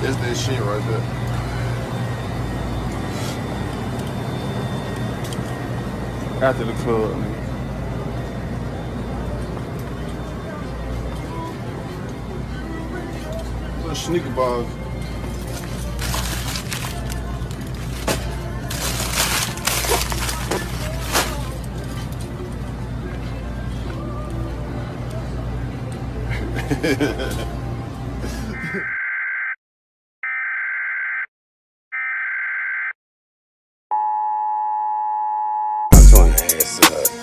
That's that shit right there. After the club, nigga. Little sneaker balls.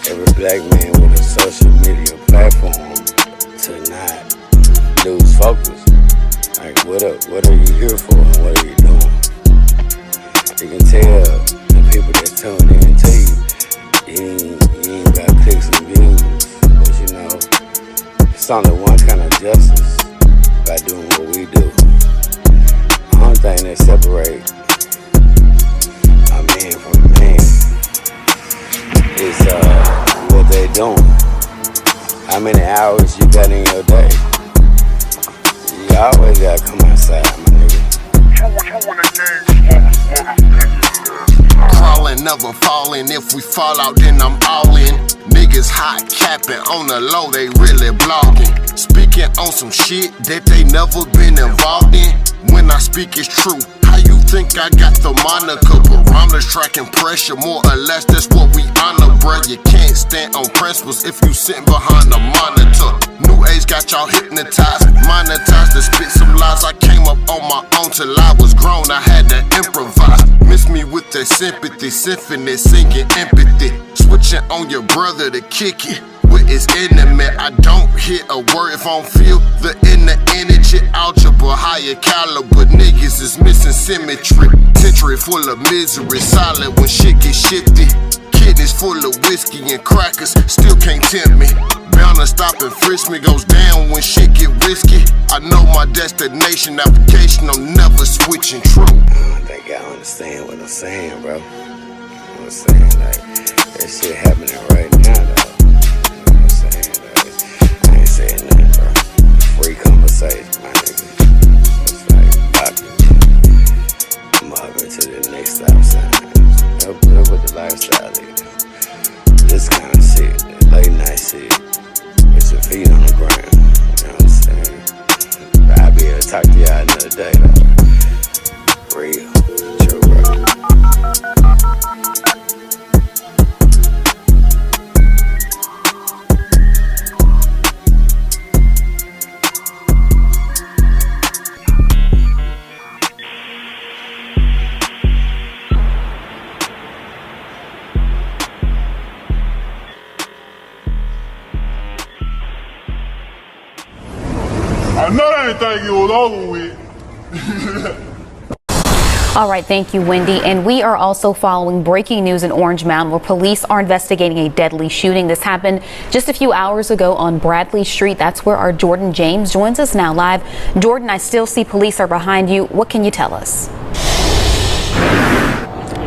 Every black man with a social media platform to not lose focus. Like, what are you here for and what are you doing? You can tell the people that tune in to you ain't got clicks and views. But you know, it's only one kind of justice by doing what we do. The only thing that separates a man from a man is what they doing. How many hours you got in your day? You always gotta come outside, my nigga. Crawling, never falling. If we fall out, then I'm all in. Niggas hot capping on the low, they really blogging. Speaking on some shit that they never been involved in. When I speak, it's true. How you think I got the moniker? Barometers tracking pressure, more or less, that's what we honor, bruh. You can't stand on principles if you sitting behind the monitor. New age got y'all hypnotized, monetized to spit some lies. I came up on my own till I was grown, I had to improvise. Miss me with that sympathy, symphony, singing empathy. Switching on your brother to kick it with his enemy. I don't hear a word if I don't feel the inner energy. Algebra, higher caliber, niggas is missing symmetry. Century full of misery, silent when shit gets shifty. Kidneys full of whiskey and crackers, still can't tempt me. Bound to stop and frisk me, goes down when shit get risky. I know my destination, application, I'm never switching true. I don't think y'all understand what I'm saying, bro. I'm saying, like, that shit happening right now, though. You know what I'm saying? Like, I ain't saying nothing, bro. Free conversation, my nigga. It's like, I'm up into the next stop sign. Help with the lifestyle, nigga. This kind of shit, that late night shit, with your feet on the ground. You know what I'm saying? But I'll be able to talk to y'all another day, though. Real, true, bro. I know they didn't think it was over with. All right, thank you, Wendy. And we are also following breaking news in Orange Mound, where police are investigating a deadly shooting. This happened just a few hours ago on Bradley Street. That's where our Jordan James joins us now live. Jordan, I still see police are behind you. What can you tell us?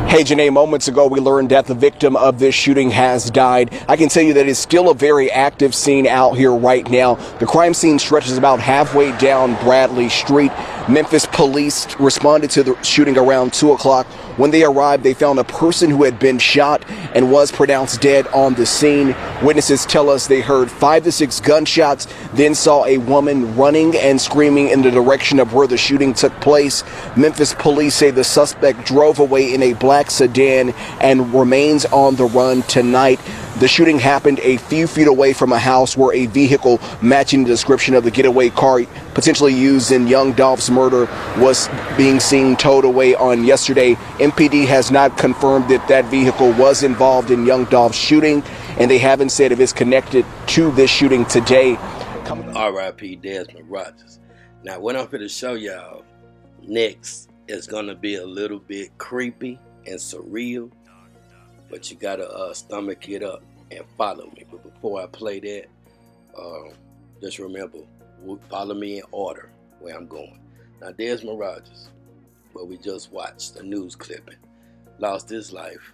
Hey, Janae, moments ago we learned that the victim of this shooting has died. I can tell you that it's still a very active scene out here right now. The crime scene stretches about halfway down Bradley Street. Memphis police responded to the shooting around 2 o'clock. When they arrived, they found a person who had been shot and was pronounced dead on the scene. Witnesses tell us they heard 5 to 6 gunshots, then saw a woman running and screaming in the direction of where the shooting took place. Memphis police say the suspect drove away in a black sedan and remains on the run tonight. The shooting happened a few feet away from a house where a vehicle matching the description of the getaway car potentially used in young Dolph's murder was being seen towed away on yesterday. MPD has not confirmed that that vehicle was involved in young Dolph's shooting, and they haven't said if it's connected to this shooting today. R.I.P. Desmond Rogers. Now, what I'm going to show y'all next is going to be a little bit creepy and surreal, but you got to stomach it up and follow me. But before I play that, just remember, follow me in order where I'm going. Now, Desmond Rogers, where we just watched a news clipping, lost his life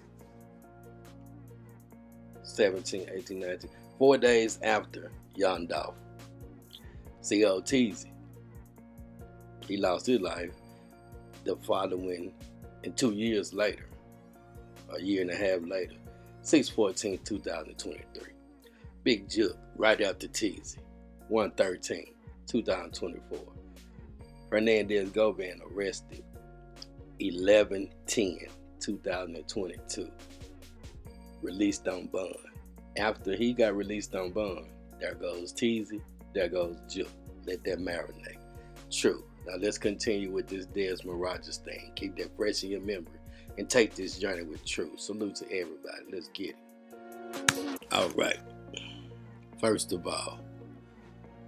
17, 18, 19, 4 days after young Dolph. Ceo Teezy, he lost his life the following, and 2 years later, a year and a half later, 6/14/2023. Big Jook, right after Teezy, 1/13/2024. Hernandez Govan arrested 11/10/2022. Released on bond. After he got released on bond, there goes Teezy, there goes Jook. Let that marinate. True. Now let's continue with this Desmond Rogers thing. Keep that fresh in your memory and take this journey with True. Salute to everybody. Let's get it. All right. First of all,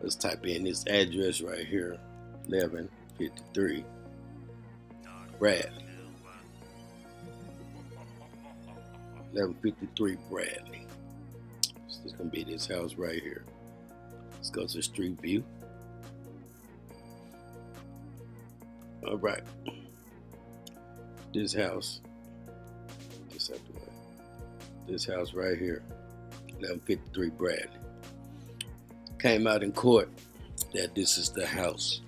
let's type in this address right here, 1153 Bradley. 1153 Bradley. So this is gonna be this house right here. Let's go to Street View. All right. This house, just out the way. This house right here, 1153 Bradley. Came out in court that this is the house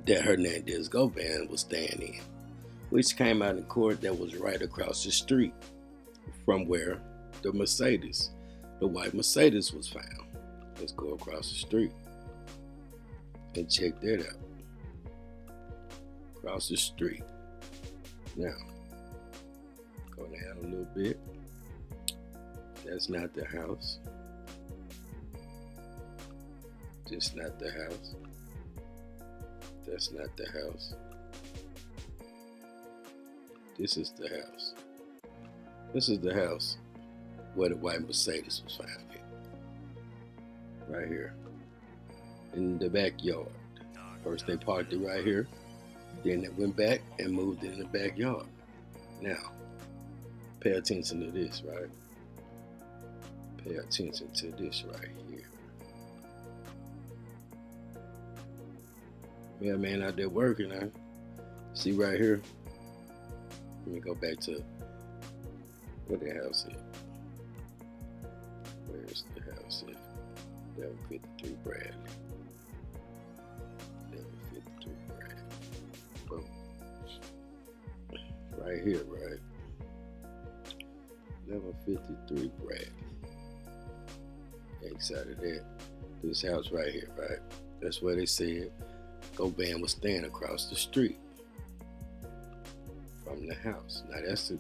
that Hernandez Govan was staying in, which came out in court that was right across the street from where the Mercedes, the white Mercedes, was found. Let's go across the street and check that out. Across the street. Now, go down a little bit. That's not the house. That's not the house. That's not the house. This is the house. This is the house where the white Mercedes was found in. Right here. In the backyard. First they parked it right here. Then they went back and moved it in the backyard. Now, pay attention to this, right? Pay attention to this right here. Yeah, man, out there working, huh? See right here? Let me go back to where the house is. Where's the house at? 1153 Bradley. 1153 Bradley. Boom. Right here, right? 1153 Bradley. Inside of that, this house right here, right? That's where they said Govan was staying across the street from the house. Now that's the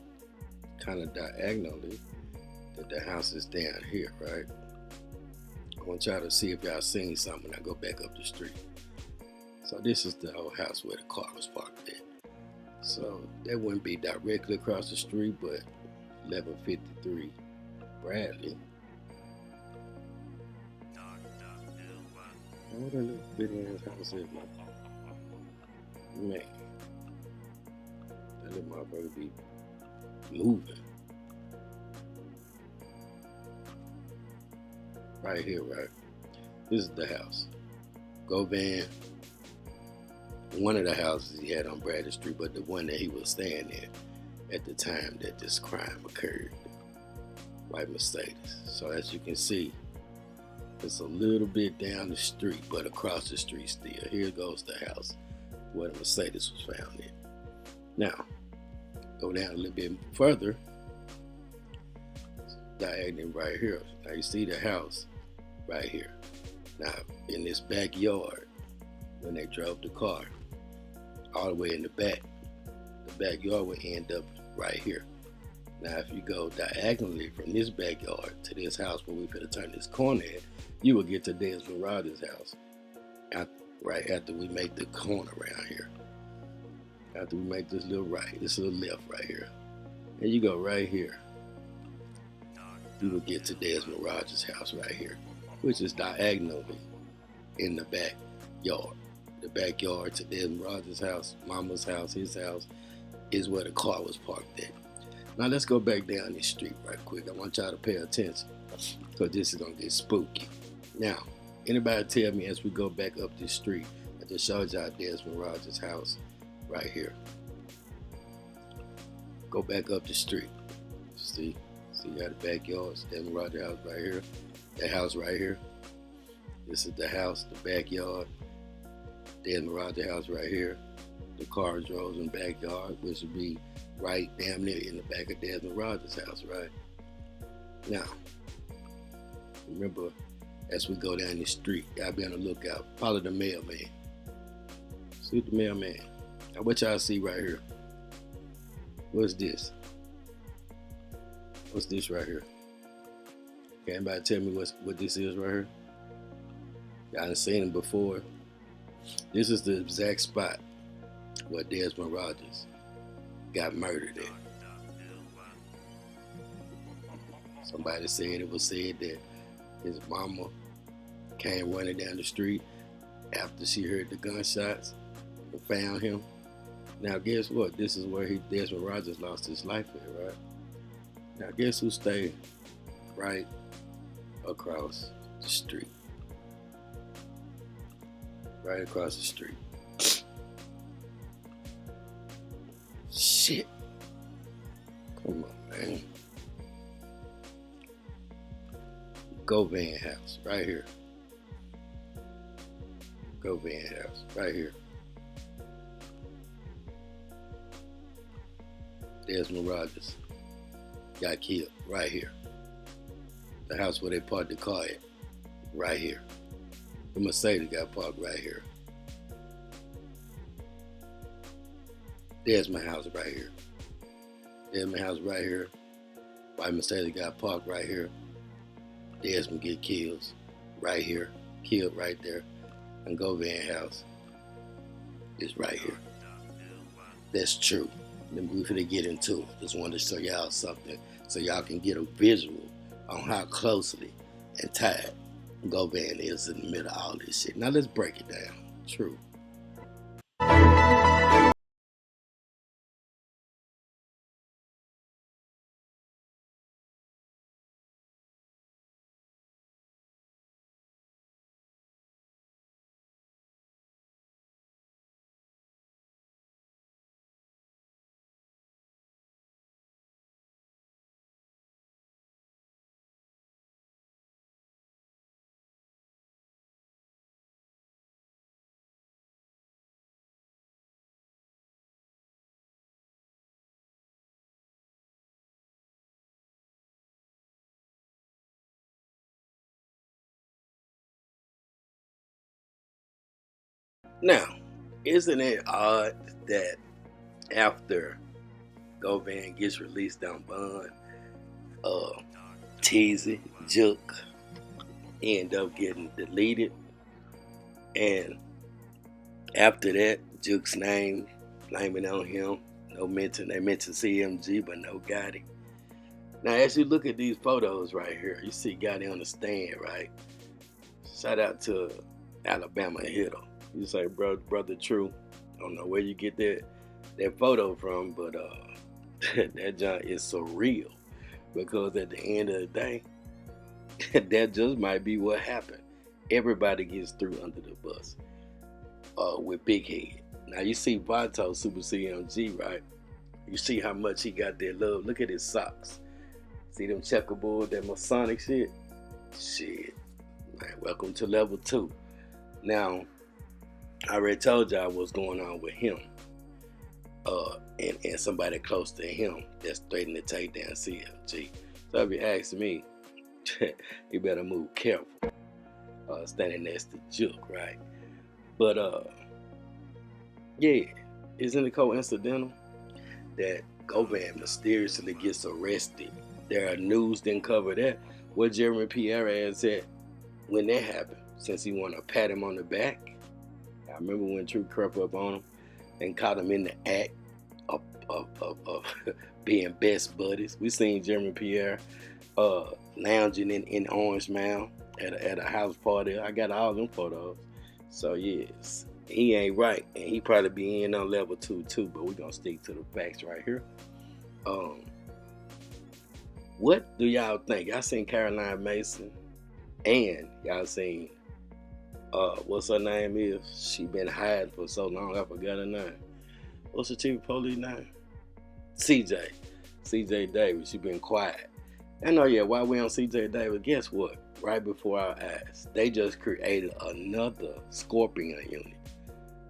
kind of diagonally that the house is down here, right? I want y'all to see if y'all seen something when I go back up the street. So this is the whole house where the car was parked at. So that wouldn't be directly across the street, but 1153 Bradley. What that little bitty ass house is, man? Man, that little motherfucker be moving. Right here, right? This is the house. Govan, one of the houses he had on Bradley Street, but the one that he was staying in at the time that this crime occurred. White Mercedes. So as you can see, it's a little bit down the street, but across the street still. Here goes the house where the Mercedes was found in. Now, go down a little bit further, diagonal right here. Now you see the house right here. Now, in this backyard, when they drove the car, all the way in the back, the backyard would end up right here. Now, if you go diagonally from this backyard to this house where we're going to turn this corner at, you will get to Desmond Rogers' house right after we make the corner around here. After we make this little right, this little left right here. And you go right here. You will get to Desmond Rogers' house right here, which is diagonally in the backyard. The backyard to Desmond Rogers' house, Mama's house, his house, is where the car was parked at. Now let's go back down this street right quick. I want y'all to pay attention because this is gonna get spooky. Now, anybody tell me as we go back up this street, I just showed y'all Desmond Rogers' house right here. Go back up the street. See you got the backyard, Desmond Rogers' house right here. That house right here. This is the house, the backyard. Desmond Rogers' house right here. the car drove in the backyard, which would be right damn near in the back of Desmond Rogers' house, right? Now, remember, as we go down the street, gotta be on the lookout. Follow the mailman. See the mailman. Now, what y'all see right here? What's this? What's this right here? Can anybody tell me what this is right here? Y'all done seen it before. This is the exact spot where Desmond Rogers got murdered at. Somebody said it was said that his mama came running down the street after she heard the gunshots and found him. Now guess what? This is where Desmond Rogers lost his life at, right? Now guess who stayed right across the street? Right across the street. Shit. Come on, man. Govan house, right here. Govan house, right here. Desmond Rogers got killed, right here. The house where they parked the car at, right here. The Mercedes got parked right here. Desmond house right here. Desmond house right here. White Mercedes got parked right here. Desmond get killed right here. Killed right there. And Govan house is right here. That's true. Then we're gonna get into it. Just wanted to show y'all something so y'all can get a visual on how closely and tied Govan is in the middle of all this shit. Now let's break it down. True. Now, isn't it odd that after Govan gets released on bond, Teezy, Jook end up getting deleted, and after that, Jook's name blaming on him. No mention. They mention CMG, but no Gotti. Now, as you look at these photos right here, you see Gotti on the stand, right? Shout out to Alabama hitter. You say, brother True. I don't know where you get that photo from, but that joint is surreal, because at the end of the day, that just might be what happened. Everybody gets through under the bus with Big Head. Now you see Vato Super CMG, right? You see how much he got that love. Look at his socks. See them checkerboard, that Masonic shit? Shit. Man, welcome to level 2. Now, I already told y'all what's going on with him. And somebody close to him that's threatening to take down CMG. So if you ask me, you better move careful. Standing next to Jook, right? But yeah, isn't it coincidental that Govan mysteriously gets arrested? There are news didn't cover that. Where Jeremy Pierre ass at when that happened? Since he wanna pat him on the back. I remember when True crept up on him and caught him in the act of being best buddies. We seen Jeremy Pierre lounging in Orange Mound at a house party. I got all them photos. So yes, he ain't right, and he probably be in on level 2 too. But we gonna stick to the facts right here. What do y'all think? Y'all seen Caroline Mason, and y'all seen what's her name is? She been hiding for so long, I forgot her name. What's the chief of police name? CJ Davis. She been quiet. I know, yeah, why we on CJ Davis? Guess what? Right before our eyes, they just created another Scorpion unit.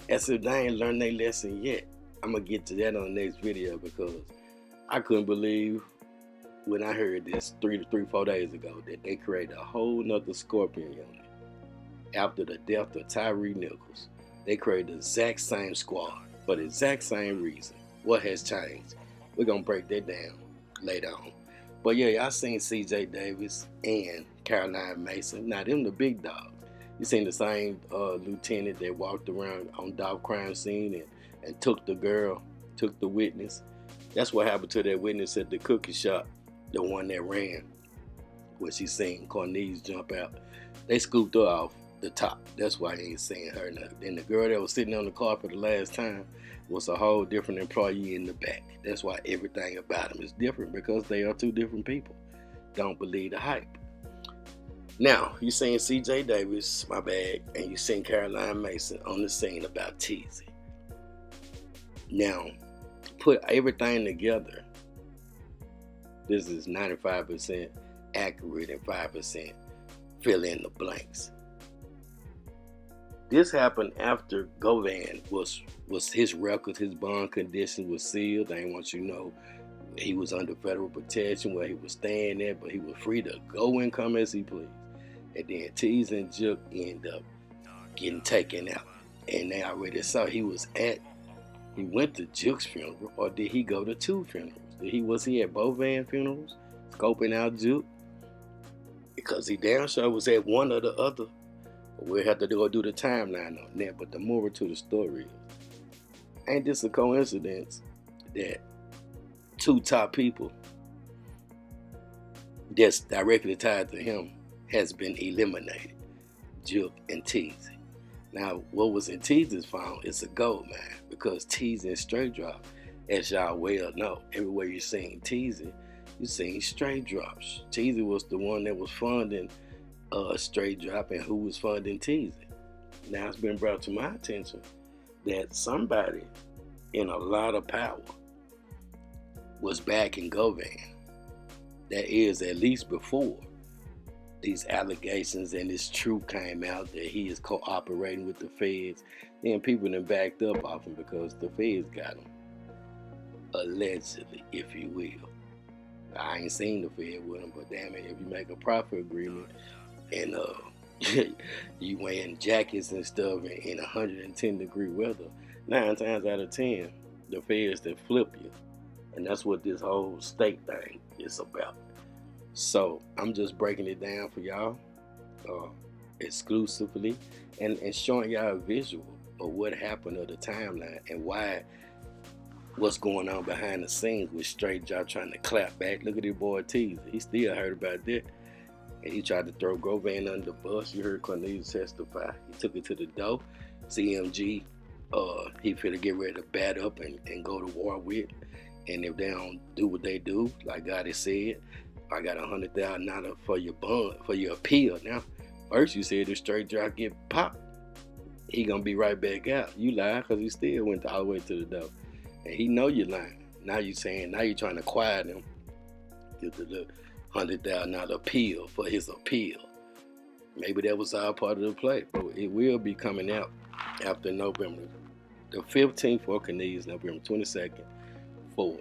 as if they ain't learned their lesson yet. I'm gonna get to that on the next video because I couldn't believe when I heard this 4 days ago that they created a whole nother Scorpion unit. After the death of Tyree Nichols, they created the exact same squad for the exact same reason. What has changed? We're gonna break that down later on. But yeah, y'all seen CJ Davis and Caroline Mason. Now them the big dogs. You seen the same lieutenant that walked around on Dolph crime scene and took the girl, took the witness. That's what happened to that witness at the cookie shop, the one that ran, where she seen Cornelius jump out. They scooped her off the top. That's why you ain't seeing her now. And the girl that was sitting on the car for the last time was a whole different employee in the back. That's why everything about them is different, because they are two different people. Don't believe the hype. Now, you seen CJ Davis, my bad, and you seen Caroline Mason on the scene about Teezy. Now, put everything together. This is 95% accurate and 5% fill in the blanks. This happened after Govan was his record, his bond condition was sealed. They didn't want you to know he was under federal protection where he was staying there, but he was free to go and come as he pleased. And then Teezy and Jook ended up getting taken out. And they already saw he went to Jook's funeral, or did he go to 2 funerals? Was he at both Van funerals, scoping out Jook? Because he damn sure was at one or the other. We'll have to go do the timeline on that. But the moral to the story is, ain't this a coincidence that 2 top people that's directly tied to him has been eliminated, Jook and Teezy. Now, what was in Teezy's phone is a gold mine, because Teezy and Straight Drop, as y'all well know, everywhere you seen Teezy, you seen Straight Drops. Teezy was the one that was funding Straight Drop, and who was funding Teezy. Now it's been brought to my attention that somebody in a lot of power was backing Govan. That is, at least before these allegations and this truth came out that he is cooperating with the feds. Then people done backed up off him because the feds got him. Allegedly, if you will. I ain't seen the fed with him, but damn it, if you make a profit agreement and you wearing jackets and stuff in 110-degree weather, 9 times out of 10, the feds that flip you. And that's what this whole state thing is about. So I'm just breaking it down for y'all exclusively and showing y'all a visual of what happened of the timeline and what's going on behind the scenes with Straight Drop trying to clap back. Look at this boy Teezy. He still heard about that. And he tried to throw Govan under the bus. You heard Cornelius testify. He took it to the door. CMG, he finna get ready to bat up and go to war with. And if they don't do what they do, like Gotti said, I got $100,000 for your bond, for your appeal. Now, first you said the Straight Drop get popped, he gonna be right back out. You lie, because he still went all the way to the door. And he know you're lying. Now you saying, now you're trying to quiet him. Get the $100,000 appeal for his appeal. Maybe that was all part of the play, but it will be coming out after November the 15th for Cornelius, November 22nd for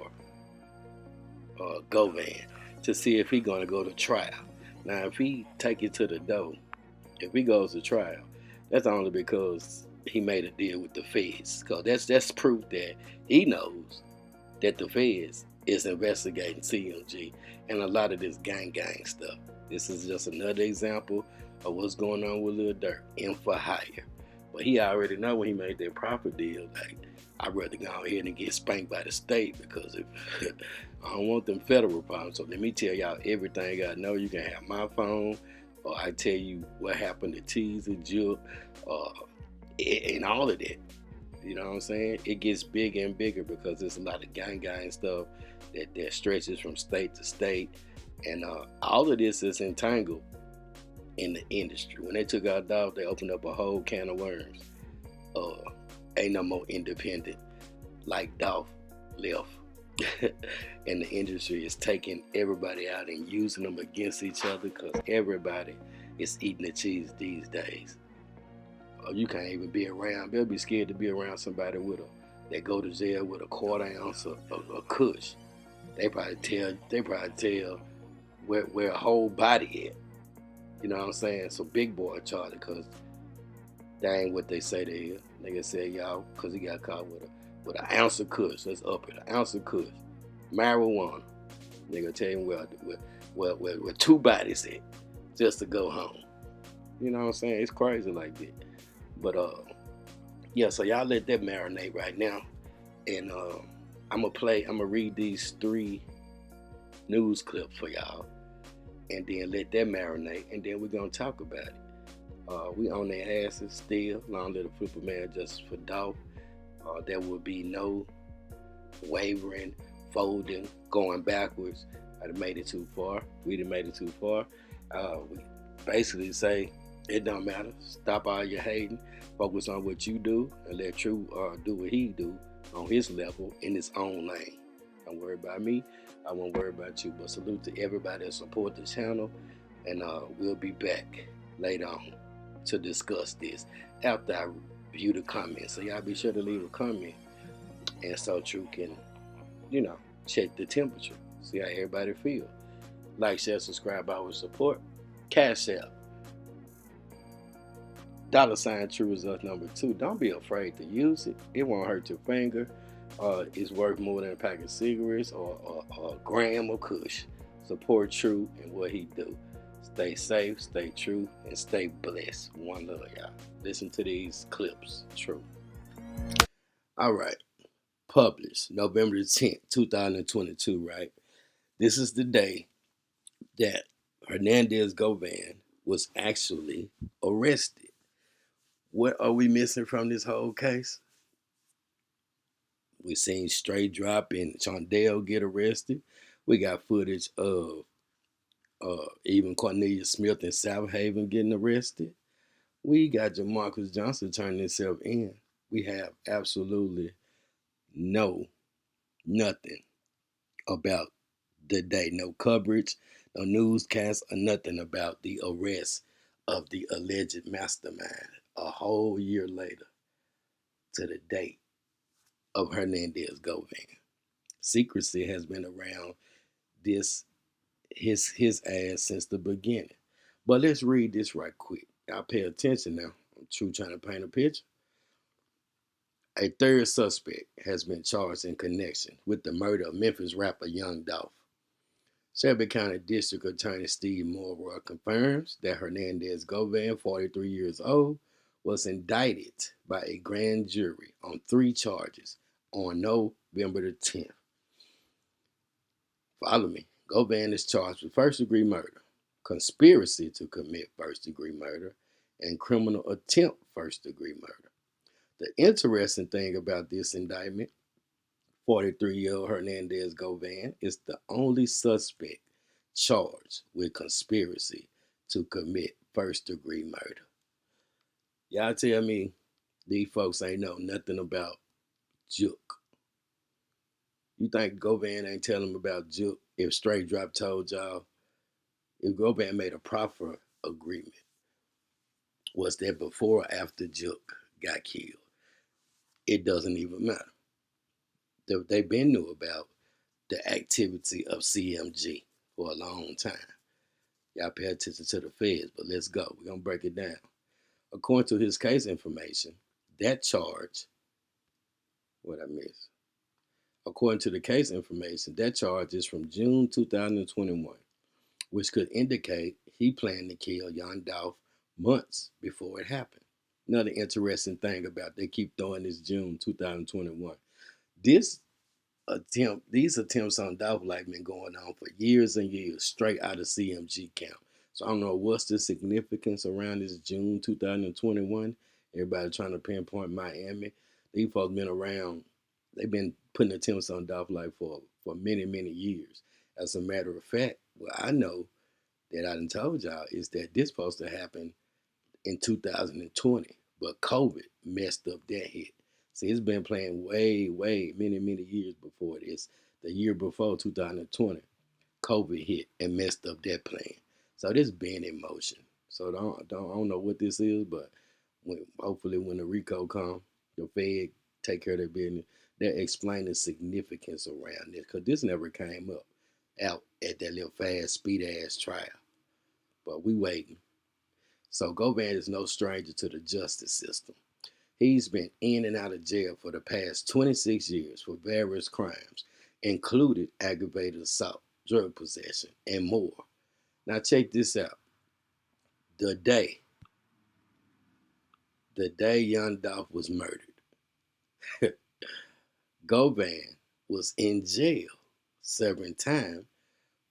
Govan, to see if he's gonna go to trial. Now, if he take it to the door, if he goes to trial, that's only because he made a deal with the feds. Because that's proof that he knows that the feds is investigating CMG and a lot of this gang stuff. This is just another example of what's going on with Lil Durk, in for hire. But he already know when he made that profit deal, like, I'd rather go ahead and get spanked by the state, because if I don't want them federal problems. So let me tell y'all everything I know. You can have my phone, or I tell you what happened to Teezy, Jook, and all of that. You know what I'm saying? It gets bigger and bigger because there's a lot of gang stuff that stretches from state to state. And all of this is entangled in the industry. When they took out Dolph, they opened up a whole can of worms. Ain't no more independent like Dolph left. And the industry is taking everybody out and using them against each other, because everybody is eating the cheese these days. or you can't even be around. They'll be scared to be around somebody that go to jail with a quarter ounce of kush. They probably tell where a whole body at. You know what I'm saying? So big boy charge it, because that ain't what they say they is. Nigga said, y'all, because he got caught with an ounce of kush. Let's up it. An ounce of kush. Marijuana. Nigga tell him where two bodies at just to go home. You know what I'm saying? It's crazy like that. But yeah, so y'all let that marinate right now. And I'm gonna read these 3 news clips for y'all. And then let that marinate, and then we're gonna talk about it. We on their asses still. Long live the flipper man, justice for Dolph. There will be no wavering, folding, going backwards. I done made it too far. We done made it too far. We basically say it don't matter. Stop all your hating. Focus on what you do, and let True do what he do on his level in his own lane. Don't worry about me. I won't worry about you. But salute to everybody that support the channel, and we'll be back later on to discuss this after I view the comments. So y'all be sure to leave a comment, and so True can, check the temperature, see how everybody feel. Like, share, subscribe, always support. Cash App. $ True Results #2. Don't be afraid to use it. It won't hurt your finger. It's worth more than a pack of cigarettes or a gram of kush. Support True and what he do. Stay safe, stay true, and stay blessed. One love, y'all. Listen to these clips. True. All right. Published November 10th, 2022, right? This is the day that Hernandez Govan was actually arrested. What are we missing from this whole case? We seen Straight Drop and Chandel get arrested. We got footage of even Cornelius Smith and South Haven getting arrested. We got Jamarcus Johnson turning himself in. We have absolutely nothing about the day. No coverage, no newscast, or nothing about the arrest of the alleged mastermind. A whole year later to the date of Hernandez Govan. Secrecy has been around his ass since the beginning. But let's read this right quick. Y'all pay attention now. I'm True trying to paint a picture. A third suspect has been charged in connection with the murder of Memphis rapper Young Dolph. Shelby County District Attorney Steve Mulroy confirms that Hernandez Govan, 43 years old, was indicted by a grand jury on 3 charges on November the 10th. Follow me. Govan is charged with first-degree murder, conspiracy to commit first-degree murder, and criminal attempt first-degree murder. The interesting thing about this indictment, 43-year-old Hernandez Govan is the only suspect charged with conspiracy to commit first-degree murder. Y'all tell me these folks ain't know nothing about Jook. You think Govan ain't telling them about Jook? If Straight Drop told y'all, if Govan made a proffer agreement, was that before or after Jook got killed? It doesn't even matter. They've been knew about the activity of CMG for a long time. Y'all pay attention to the feds, but let's go. We're going to break it down. According to his case information, that charge, According to the case information, that charge is from June 2021, which could indicate he planned to kill Young Dolph months before it happened. Another interesting thing about they keep throwing this June 2021. These attempts on Dolph like been going on for years and years, straight out of CMG camp. So I don't know what's the significance around this June 2021. Everybody trying to pinpoint Miami. These folks been around. They've been putting attempts on Dolph like for many, many years. As a matter of fact, what I know that I done told y'all is that this supposed to happen in 2020, but COVID messed up that hit. See, it's been playing way, many, many years before this. The year before 2020, COVID hit and messed up that plan. So this been in motion. So I don't know what this is, but Hopefully when the RICO come, the Fed take care of their business. They'll explain the significance around this, because this never came up out at that little fast speed ass trial. But we waiting. So Govan is no stranger to the justice system. He's been in and out of jail for the past 26 years for various crimes, including aggravated assault, drug possession, and more. Now check this out. The day young Dolph was murdered, Govan was in jail serving time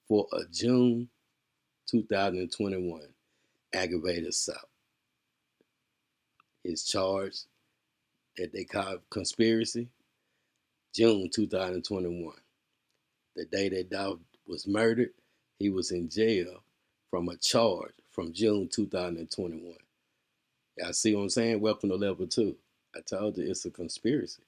for a June 2021 aggravated assault. His charge that they call conspiracy, June 2021. The day that Dolph was murdered, he was in jail from a charge from June 2021. Y'all see what I'm saying? Welcome to level 2. I told you it's a conspiracy.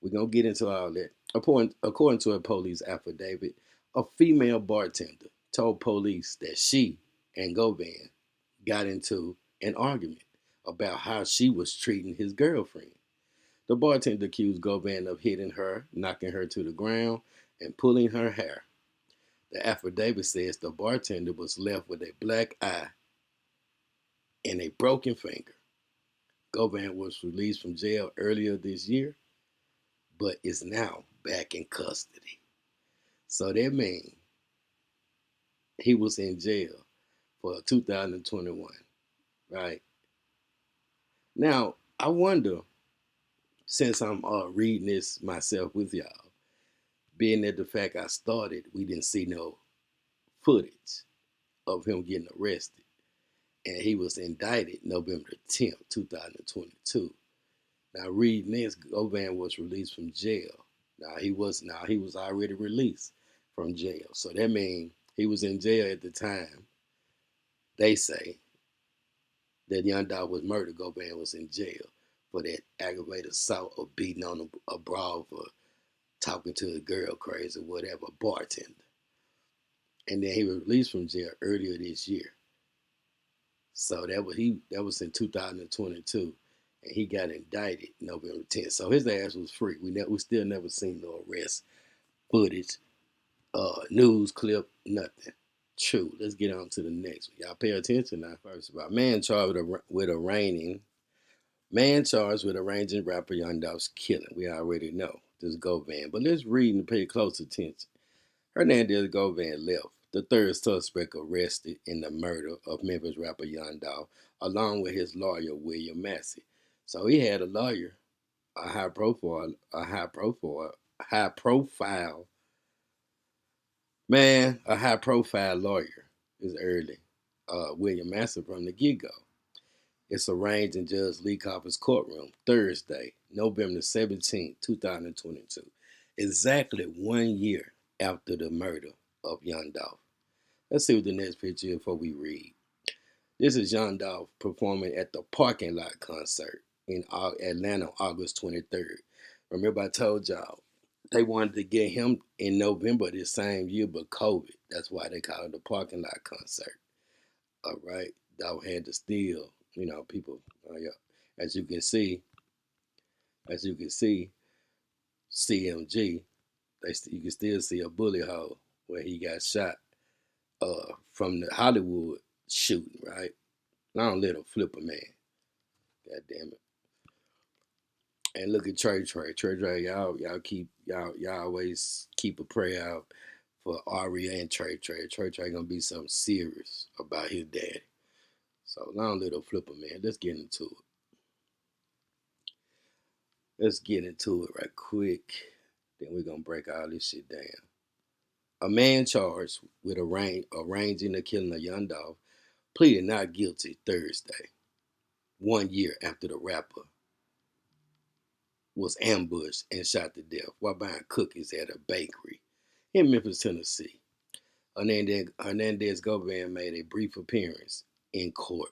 We're going to get into all that. According to a police affidavit, a female bartender told police that she and Govan got into an argument about how she was treating his girlfriend. The bartender accused Govan of hitting her, knocking her to the ground, and pulling her hair. The affidavit says the bartender was left with a black eye and a broken finger. Govan was released from jail earlier this year, but is now back in custody. So that means he was in jail for 2021, right? Now, I wonder, since I'm reading this myself with y'all, being that the fact I started, we didn't see no footage of him getting arrested. And he was indicted November 10th, 2022. Now, reading this, Govan was released from jail. Now he was already released from jail. So that means he was in jail at the time. They say that young Dolph was murdered. Govan was in jail for that aggravated assault or beating on a broad for talking to a girl crazy or whatever, bartender. And then he was released from jail earlier this year. So that was in 2022, and he got indicted November 10th. So his ass was free. We still never seen no arrest footage, news clip, nothing. True. Let's get on to the next one. Y'all pay attention now. First of all, man charged with arranging rapper Young Dolph's killing. We already know this Govan, but let's read and pay close attention. Hernandez Govan left, the third suspect arrested in the murder of Memphis rapper Young Dolph, along with his lawyer William Massey. So he had a lawyer, a high profile lawyer is early, William Massey from the get-go. It's arranged in Judge Lee Copper's courtroom Thursday, November 17, 2022, exactly 1 year after the murder of Young Dolph. Let's see what the next picture is before we read. This is Young Dolph performing at the parking lot concert in Atlanta on August 23rd. Remember I told y'all they wanted to get him in November this same year, but COVID. That's why they call it the parking lot concert. All right, Dolph had to steal, people. As you can see, CMG. You can still see a bullet hole where he got shot from the Hollywood shooting, right? Long little flipper man. God damn it. And look at Trey. Y'all always keep a prayer out for Aria and Trey. Trey gonna be something serious about his daddy. So long little flipper man. Let's get into it right quick. Then we're gonna break all this shit down. A man charged with arranging the killing of Young Dolph pleaded not guilty Thursday, 1 year after the rapper was ambushed and shot to death while buying cookies at a bakery in Memphis, Tennessee. Hernandez Govan made a brief appearance in court.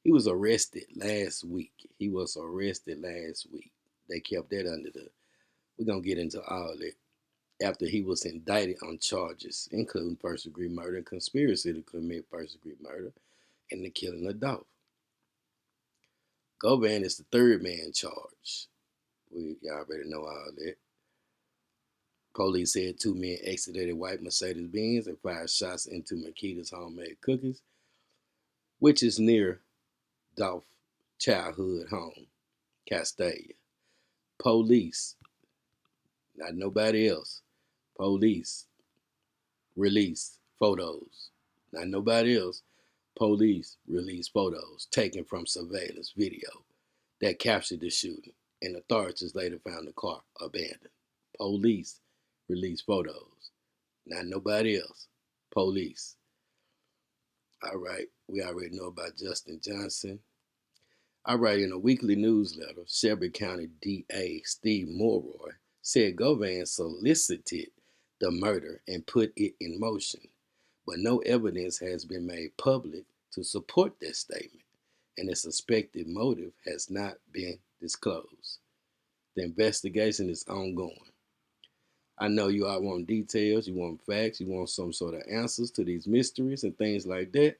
He was arrested last week. They kept that under we're going to get into all that. After he was indicted on charges, including first-degree murder and conspiracy to commit first-degree murder and the killing of Dolph. Govan is the third man charged. Y'all already know all that. Police said 2 men exited a white Mercedes-Benz and fired shots into Makita's homemade cookies, which is near Dolph childhood home, Castalia. Police, not nobody else, police released photos. Not nobody else, police released photos taken from surveillance video that captured the shooting, and authorities later found the car abandoned. Police released photos. Not nobody else, police. All right, we already know about Justin Johnson. All right, in a weekly newsletter, Shelby County DA Steve Mulroy said Govan solicited the murder and put it in motion, but no evidence has been made public to support that statement, and the suspected motive has not been disclosed. The investigation is ongoing. I know you all want details, you want facts, you want some sort of answers to these mysteries and things like that.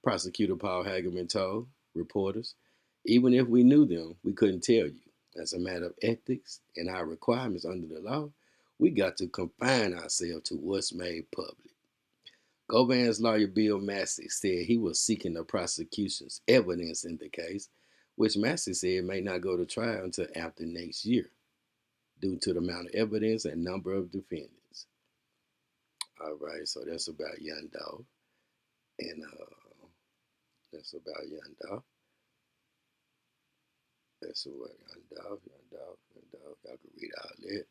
Prosecutor Paul Hagerman told reporters, even if we knew them, we couldn't tell you. As a matter of ethics and our requirements under the law, we got to confine ourselves to what's made public. Govan's lawyer Bill Massey said he was seeking the prosecution's evidence in the case, which Massey said may not go to trial until after next year, due to the amount of evidence and number of defendants. All right, so that's about Young Dolph. And that's about Young Dolph. That's about Young Dolph. Y'all can read all that.